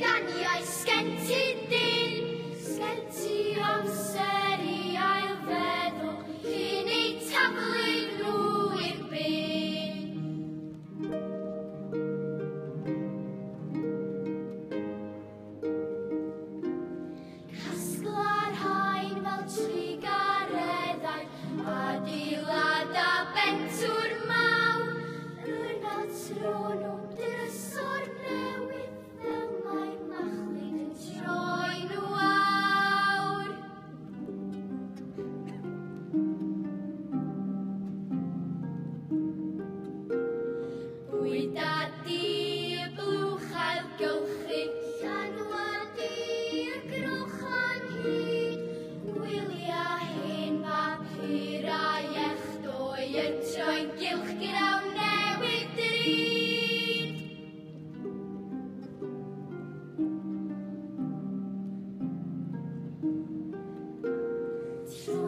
ganiau sgen ti dyn, sgen ti amser I ail feddwl, cyn eu taflu nhw i'r bin. Casgla'r haen fel trigareddau, adeilad a bentwr mawr, yna tro nhw'n drysor newydd, fel mae machlud yn troi nhw awr. Bwyd a di y blwch ail gylchu, llanw a di y grwch a'n hyd, gwylia hen bapur a iechdoi yn troi gylch gydaw newid drud. Tro